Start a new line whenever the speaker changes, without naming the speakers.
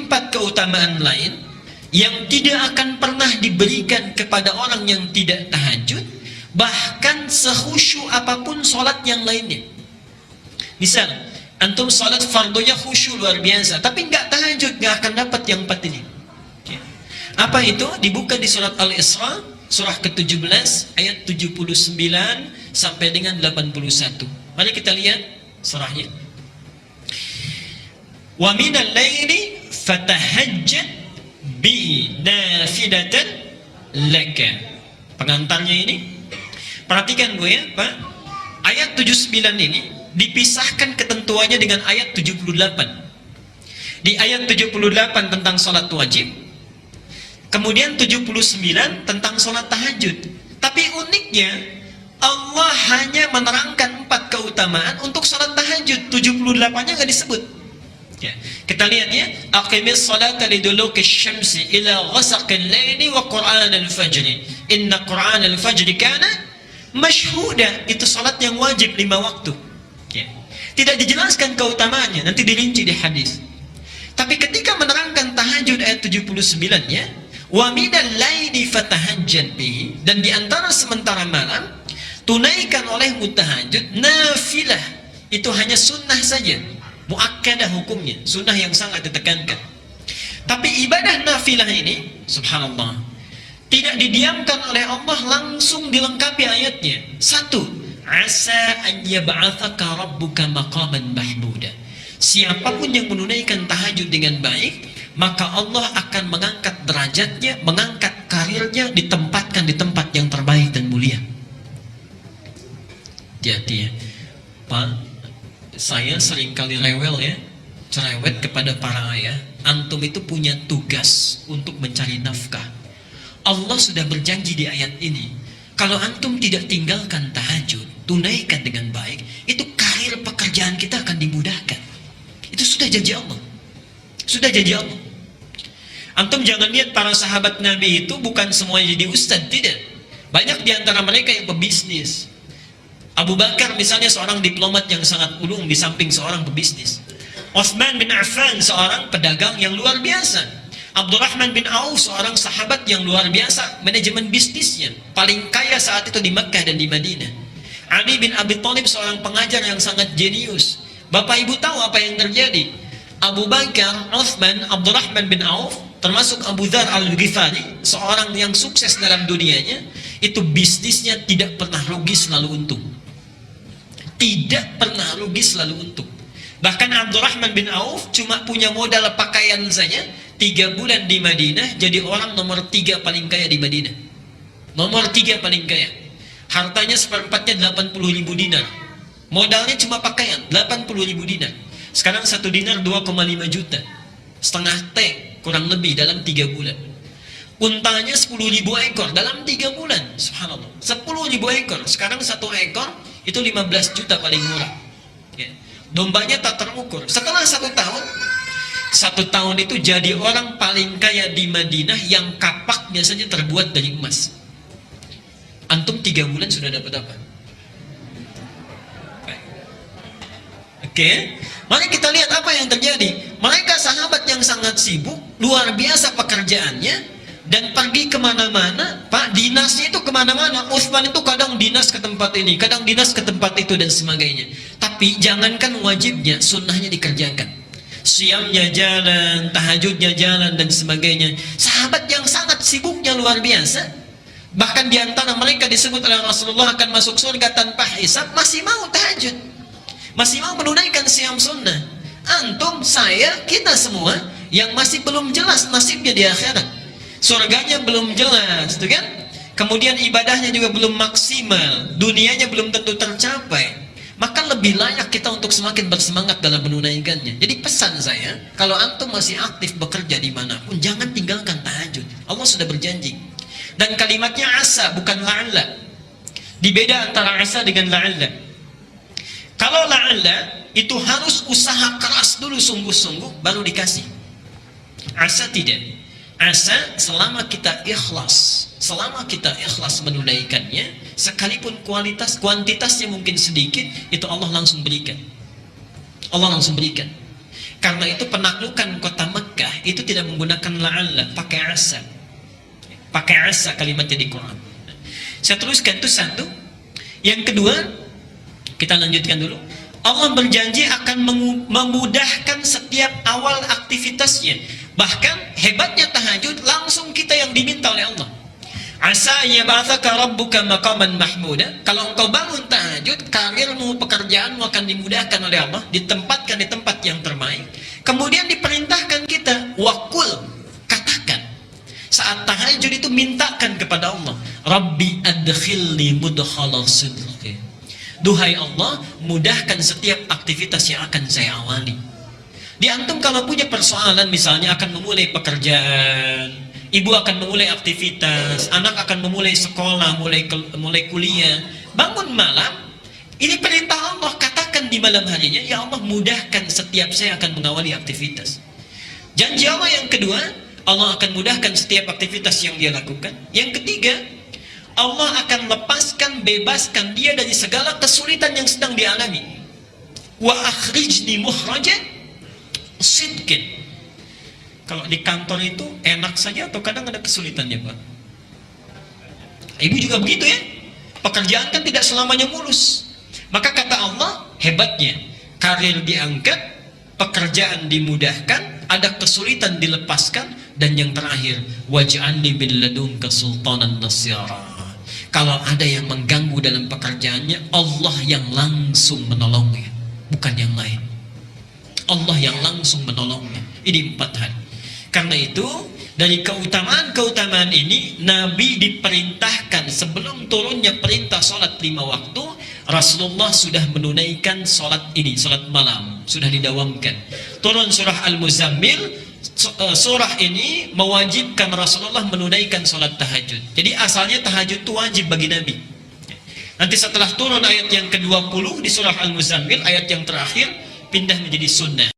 4 keutamaan lain yang tidak akan pernah diberikan kepada orang yang tidak tahajud, bahkan sekhusyuk apapun sholat yang lainnya. Misal, antum sholat fardunya khusyuk luar biasa, tapi nggak tahajud, nggak akan dapat yang 4 ini. Apa itu? Dibuka di surat Al-Isra, surah ke-17, ayat 79 sampai dengan 81. Mari kita lihat surahnya. Wa minal laili fatahajjad bi nafilatan laka. Pengantarnya ini, perhatikan gue ya Pak, ayat 79 ini dipisahkan ketentuannya dengan ayat 78. Di ayat 78 tentang sholat wajib, kemudian 79 tentang sholat tahajud. Tapi uniknya Allah hanya menerangkan 4 keutamaan untuk sholat tahajud, 78-nya nggak disebut ya. Kita lihat ya, aqimis salata liduluki syamsi ila ghasaqil laili wa qur'anal fajri inna qur'anal fajri kana mashhuda. Itu salat yang wajib 5 waktu ya. Tidak dijelaskan keutamaannya, nanti dirinci di hadis. Tapi ketika menerangkan tahajud ayat 79 ya, wa minal laili fatahajjad bihi, dan di antara sementara malam tunaikan olehmu tahajud nafilah. Itu hanya sunnah saja, muakkadah hukumnya, sunnah yang sangat ditekankan. Tapi ibadah nafilah ini, subhanallah, tidak didiamkan oleh Allah, langsung dilengkapi ayatnya. 1, asa an yab'atsaka rabbuka maqaman mahmuda. Siapapun yang menunaikan tahajud dengan baik, maka Allah akan mengangkat derajatnya, mengangkat karirnya, ditempatkan di tempat yang terbaik dan mulia. Jadi Pak, saya seringkali rewel ya, cerewet kepada para ayah. Antum itu punya tugas untuk mencari nafkah. Allah sudah berjanji di ayat ini, kalau antum tidak tinggalkan tahajud, tunaikan dengan baik, itu karir pekerjaan kita akan dimudahkan. Itu sudah janji Allah. Sudah janji Allah. Antum jangan lihat para sahabat Nabi itu bukan semuanya jadi ustadz, tidak. Banyak di antara mereka yang pebisnis. Abu Bakar misalnya seorang diplomat yang sangat ulung di samping seorang pebisnis. Utsman bin Affan seorang pedagang yang luar biasa. Abdurrahman bin Auf seorang sahabat yang luar biasa manajemen bisnisnya, paling kaya saat itu di Mekkah dan di Madinah. Ali bin Abi Thalib seorang pengajar yang sangat jenius. Bapak Ibu tahu apa yang terjadi? Abu Bakar, Utsman, Abdurrahman bin Auf, termasuk Abu Dzar Al-Ghifari, seorang yang sukses dalam dunianya, itu bisnisnya tidak pernah rugi, selalu untung. Tidak pernah rugi, selalu untung. Bahkan Abdurrahman bin Auf cuma punya modal pakaian saja, 3 bulan di Madinah jadi orang nomor 3 paling kaya di Madinah. Nomor 3 paling kaya. Hartanya seperempatnya 80.000 dinar. Modalnya cuma pakaian 80.000 dinar. Sekarang 1 dinar 2,5 juta. Setengah T kurang lebih dalam 3 bulan. Untanya 10.000 ekor dalam 3 bulan. Subhanallah. 10.000 ekor. Sekarang 1 ekor itu 15 juta paling murah ya. Dombanya tak terukur. Setelah 1 tahun, 1 tahun itu jadi orang paling kaya di Madinah yang kapaknya saja terbuat dari emas. Antum 3 bulan sudah dapat apa? Oke, mari kita lihat apa yang terjadi. Mereka sahabat yang sangat sibuk, luar biasa pekerjaannya, dan pergi kemana-mana, Pak, dinasnya itu kemana-mana. Utsman itu kadang dinas ke tempat ini, kadang dinas ke tempat itu, dan sebagainya. Tapi jangankan wajibnya, sunnahnya dikerjakan. Siamnya jalan, tahajudnya jalan, dan sebagainya. Sahabat yang sangat sibuknya luar biasa. Bahkan diantara mereka disebut oleh Rasulullah akan masuk surga tanpa hisab, masih mau tahajud, masih mau menunaikan siam sunnah. Antum, saya, kita semua yang masih belum jelas nasibnya di akhirat. Surganya belum jelas, itu kan? Kemudian ibadahnya juga belum maksimal, dunianya belum tentu tercapai. Maka lebih layak kita untuk semakin bersemangat dalam menunaikannya. Jadi pesan saya, kalau antum masih aktif bekerja dimanapun, jangan tinggalkan tahajud. Allah sudah berjanji. Dan kalimatnya asa, bukan la'alla. Dibeda antara asa dengan la'alla. Kalau la'alla, itu harus usaha keras dulu, sungguh-sungguh, baru dikasih. Asa tidak. Asa selama kita ikhlas, menunaikannya, sekalipun kuantitasnya mungkin sedikit, itu Allah langsung berikan. Allah langsung berikan. Karena itu penaklukan kota Mekah itu tidak menggunakan la'alla, pakai asa. Pakai asa kalimatnya di Quran. Saya teruskan itu satu. Yang kedua, kita lanjutkan dulu. Allah berjanji akan memudahkan setiap awal aktivitasnya. Bahkan hebatnya tahajud langsung kita yang diminta oleh Allah. Asa yab'atsaka rabbuka maqaman mahmuda. Kalau engkau bangun tahajud, karirmu, pekerjaanmu akan dimudahkan oleh Allah, ditempatkan di tempat yang terbaik. Kemudian diperintahkan kita wakul, katakan. Saat tahajud itu mintakan kepada Allah, Rabbi adkhilni mudkhala sidqin. Duhai Allah, mudahkan setiap aktivitas yang akan saya awali. Di antum kalau punya persoalan, misalnya akan memulai pekerjaan, ibu akan memulai aktivitas, anak akan memulai sekolah, mulai kuliah, bangun malam, ini perintah Allah, katakan di malam harinya, ya Allah mudahkan setiap saya akan mengawali aktivitas. Janji Allah yang kedua, Allah akan mudahkan setiap aktivitas yang dia lakukan. Yang ketiga, Allah akan lepaskan, bebaskan dia dari segala kesulitan yang sedang dialami. Wa akhrijni mukhrajan sidqin. Kalau di kantor itu enak saja atau kadang ada kesulitannya, Pak? Ibu juga begitu ya? Pekerjaan kan tidak selamanya mulus. Maka kata Allah, hebatnya karir diangkat, pekerjaan dimudahkan, ada kesulitan dilepaskan, dan yang terakhir, waj'alni min ladunka sultanan nasyara. Kalau ada yang mengganggu dalam pekerjaannya, Allah yang langsung menolongnya, bukan yang lain. Allah yang langsung menolongnya. Ini 4 hal. Karena itu, dari keutamaan-keutamaan ini, Nabi diperintahkan sebelum turunnya perintah sholat 5 waktu, Rasulullah sudah menunaikan sholat ini, sholat malam, sudah didawamkan. Turun surah Al-Muzammil, surah ini mewajibkan Rasulullah menunaikan sholat tahajud. Jadi asalnya tahajud itu wajib bagi Nabi. Nanti setelah turun ayat yang ke-20 di surah Al-Muzammil, ayat yang terakhir, pindah menjadi sunnah.